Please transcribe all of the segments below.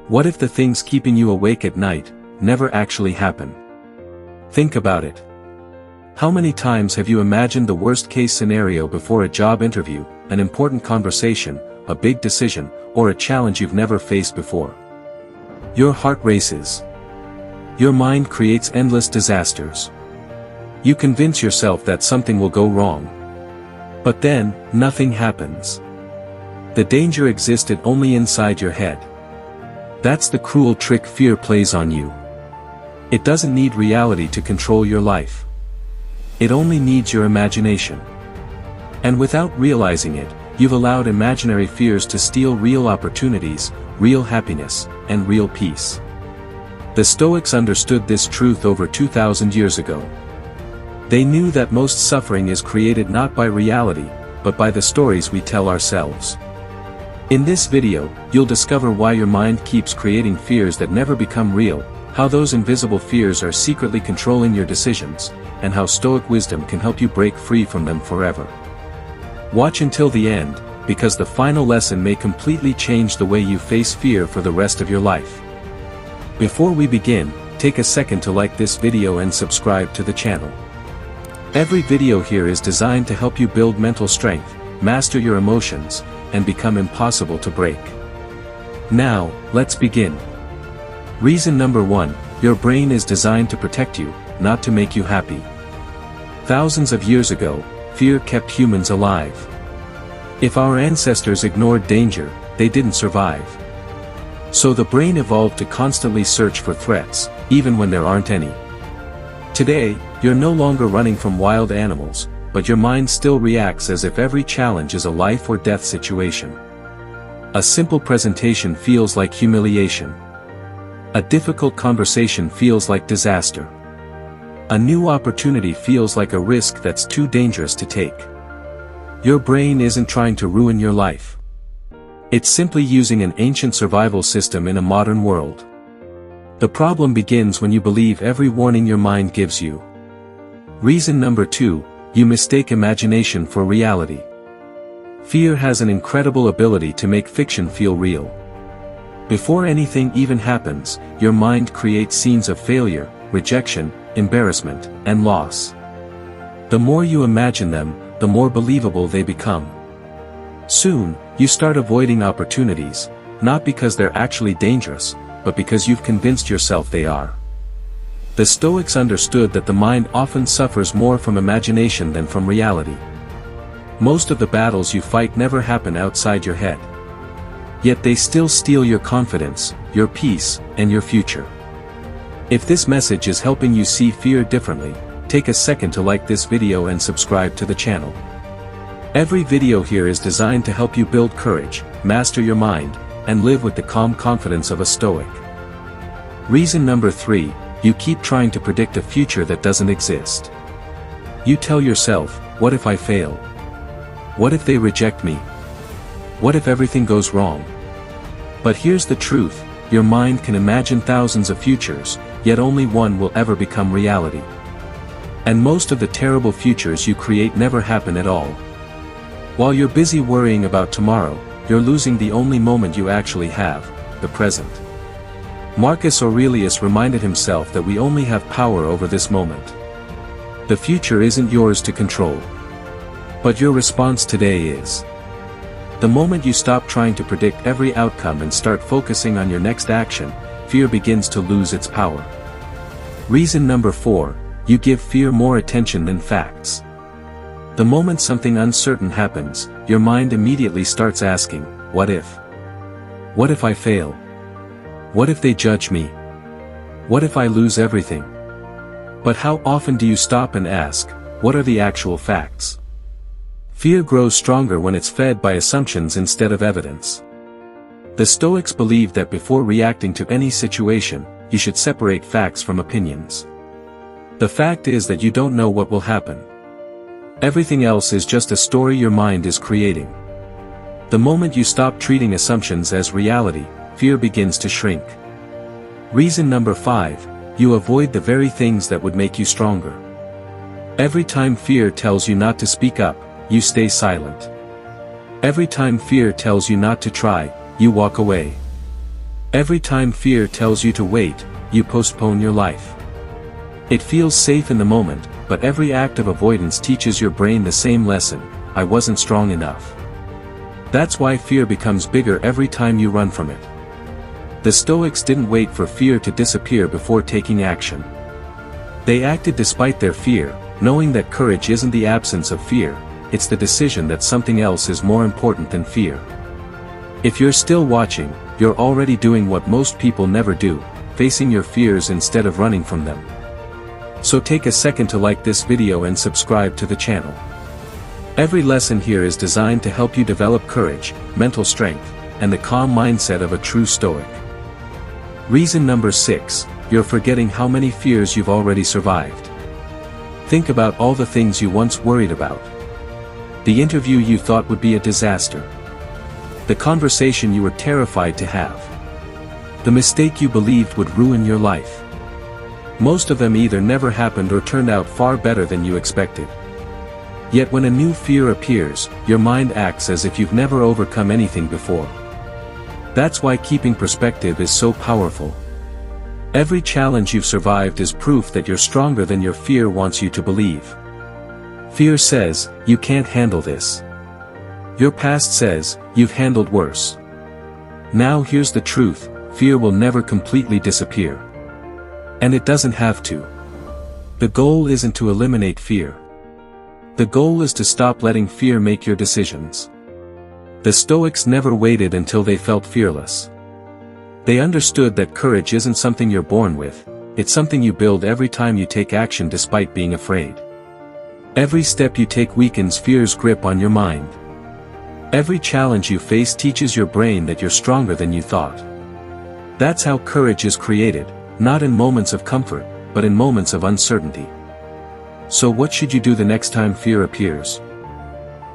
What if the things keeping you awake at night never actually happen? Think about it. How many times have you imagined the worst-case scenario before a job interview, an important conversation, a big decision, or a challenge you've never faced before? Your heart races. Your mind creates endless disasters. You convince yourself that something will go wrong. But then, nothing happens. The danger existed only inside your head. That's the cruel trick fear plays on you. It doesn't need reality to control your life. It only needs your imagination. And without realizing it, you've allowed imaginary fears to steal real opportunities, real happiness, and real peace. The Stoics understood this truth over 2,000 years ago. They knew that most suffering is created not by reality, but by the stories we tell ourselves. In this video, you'll discover why your mind keeps creating fears that never become real, how those invisible fears are secretly controlling your decisions, and how Stoic wisdom can help you break free from them forever. Watch until the end, because the final lesson may completely change the way you face fear for the rest of your life. Before we begin, take a second to like this video and subscribe to the channel. Every video here is designed to help you build mental strength, master your emotions, and become impossible to break. Now, let's begin. Reason number 1, your brain is designed to protect you, not to make you happy. Thousands of years ago, fear kept humans alive. If our ancestors ignored danger, they didn't survive. So the brain evolved to constantly search for threats, even when there aren't any. Today, you're no longer running from wild animals, but your mind still reacts as if every challenge is a life or death situation. A simple presentation feels like humiliation. A difficult conversation feels like disaster. A new opportunity feels like a risk that's too dangerous to take. Your brain isn't trying to ruin your life. It's simply using an ancient survival system in a modern world. The problem begins when you believe every warning your mind gives you. Reason number 2, you mistake imagination for reality. Fear has an incredible ability to make fiction feel real. Before anything even happens, your mind creates scenes of failure, rejection, embarrassment, and loss. The more you imagine them, the more believable they become. Soon, you start avoiding opportunities, not because they're actually dangerous, but because you've convinced yourself they are. The Stoics understood that the mind often suffers more from imagination than from reality. Most of the battles you fight never happen outside your head. Yet they still steal your confidence, your peace, and your future. If this message is helping you see fear differently, take a second to like this video and subscribe to the channel. Every video here is designed to help you build courage, master your mind, and live with the calm confidence of a Stoic. Reason number 3, you keep trying to predict a future that doesn't exist. You tell yourself, what if I fail? What if they reject me? What if everything goes wrong? But here's the truth, your mind can imagine thousands of futures, yet only one will ever become reality. And most of the terrible futures you create never happen at all. While you're busy worrying about tomorrow, you're losing the only moment you actually have, the present. Marcus Aurelius reminded himself that we only have power over this moment. The future isn't yours to control. But your response today is. The moment you stop trying to predict every outcome and start focusing on your next action, fear begins to lose its power. Reason number 4, you give fear more attention than facts. The moment something uncertain happens, your mind immediately starts asking, what if? What if I fail? What if they judge me? What if I lose everything? But how often do you stop and ask, what are the actual facts? Fear grows stronger when it's fed by assumptions instead of evidence. The Stoics believed that before reacting to any situation, you should separate facts from opinions. The fact is that you don't know what will happen. Everything else is just a story your mind is creating. The moment you stop treating assumptions as reality, fear begins to shrink. Reason number 5, you avoid the very things that would make you stronger. Every time fear tells you not to speak up, you stay silent. Every time fear tells you not to try, you walk away. Every time fear tells you to wait, you postpone your life. It feels safe in the moment, but every act of avoidance teaches your brain the same lesson: I wasn't strong enough. That's why fear becomes bigger every time you run from it. The Stoics didn't wait for fear to disappear before taking action. They acted despite their fear, knowing that courage isn't the absence of fear, it's the decision that something else is more important than fear. If you're still watching, you're already doing what most people never do, facing your fears instead of running from them. So take a second to like this video and subscribe to the channel. Every lesson here is designed to help you develop courage, mental strength, and the calm mindset of a true Stoic. Reason number 6, you're forgetting how many fears you've already survived. Think about all the things you once worried about. The interview you thought would be a disaster. The conversation you were terrified to have. The mistake you believed would ruin your life. Most of them either never happened or turned out far better than you expected. Yet when a new fear appears, your mind acts as if you've never overcome anything before. That's why keeping perspective is so powerful. Every challenge you've survived is proof that you're stronger than your fear wants you to believe. Fear says, you can't handle this. Your past says, you've handled worse. Now here's the truth, fear will never completely disappear. And it doesn't have to. The goal isn't to eliminate fear. The goal is to stop letting fear make your decisions. The Stoics never waited until they felt fearless. They understood that courage isn't something you're born with, it's something you build every time you take action despite being afraid. Every step you take weakens fear's grip on your mind. Every challenge you face teaches your brain that you're stronger than you thought. That's how courage is created, not in moments of comfort, but in moments of uncertainty. So what should you do the next time fear appears?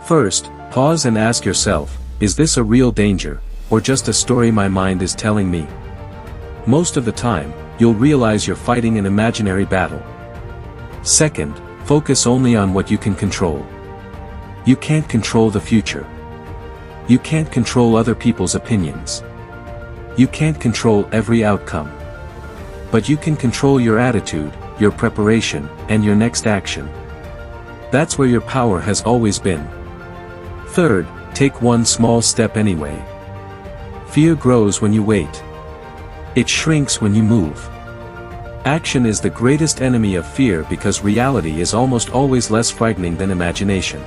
First, pause and ask yourself, is this a real danger, or just a story my mind is telling me? Most of the time, you'll realize you're fighting an imaginary battle. Second, focus only on what you can control. You can't control the future. You can't control other people's opinions. You can't control every outcome. But you can control your attitude, your preparation, and your next action. That's where your power has always been. Third, take one small step anyway. Fear grows when you wait. It shrinks when you move. Action is the greatest enemy of fear because reality is almost always less frightening than imagination.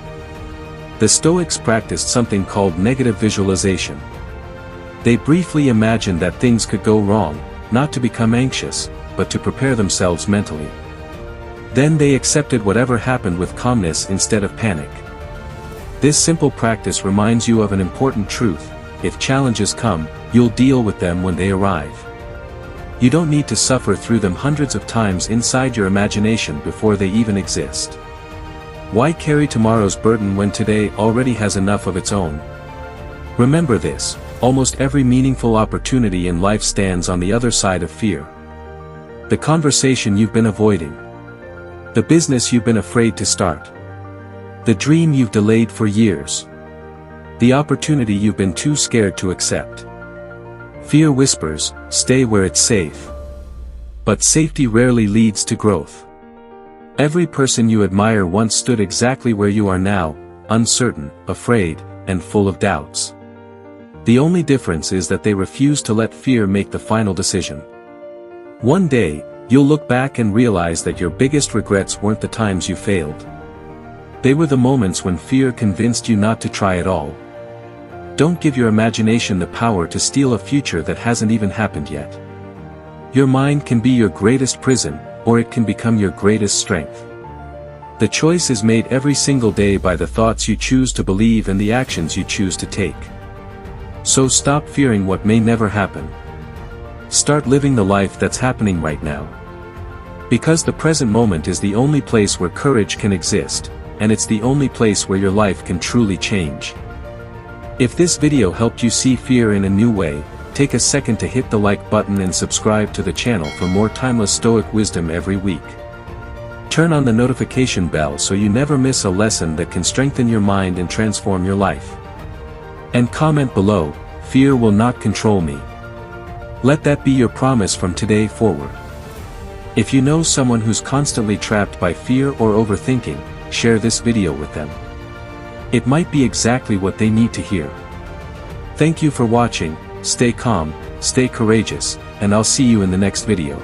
The Stoics practiced something called negative visualization. They briefly imagined that things could go wrong, not to become anxious, but to prepare themselves mentally. Then they accepted whatever happened with calmness instead of panic. This simple practice reminds you of an important truth: if challenges come, you'll deal with them when they arrive. You don't need to suffer through them hundreds of times inside your imagination before they even exist. Why carry tomorrow's burden when today already has enough of its own? Remember this, almost every meaningful opportunity in life stands on the other side of fear. The conversation you've been avoiding. The business you've been afraid to start. The dream you've delayed for years. The opportunity you've been too scared to accept. Fear whispers, stay where it's safe. But safety rarely leads to growth. Every person you admire once stood exactly where you are now, uncertain, afraid, and full of doubts. The only difference is that they refused to let fear make the final decision. One day, you'll look back and realize that your biggest regrets weren't the times you failed. They were the moments when fear convinced you not to try at all. Don't give your imagination the power to steal a future that hasn't even happened yet. Your mind can be your greatest prison, or it can become your greatest strength. The choice is made every single day by the thoughts you choose to believe and the actions you choose to take. So stop fearing what may never happen. Start living the life that's happening right now. Because the present moment is the only place where courage can exist, and it's the only place where your life can truly change. If this video helped you see fear in a new way, take a second to hit the like button and subscribe to the channel for more timeless Stoic wisdom every week. Turn on the notification bell so you never miss a lesson that can strengthen your mind and transform your life. And comment below, fear will not control me. Let that be your promise from today forward. If you know someone who's constantly trapped by fear or overthinking, share this video with them. It might be exactly what they need to hear. Thank you for watching, stay calm, stay courageous, and I'll see you in the next video.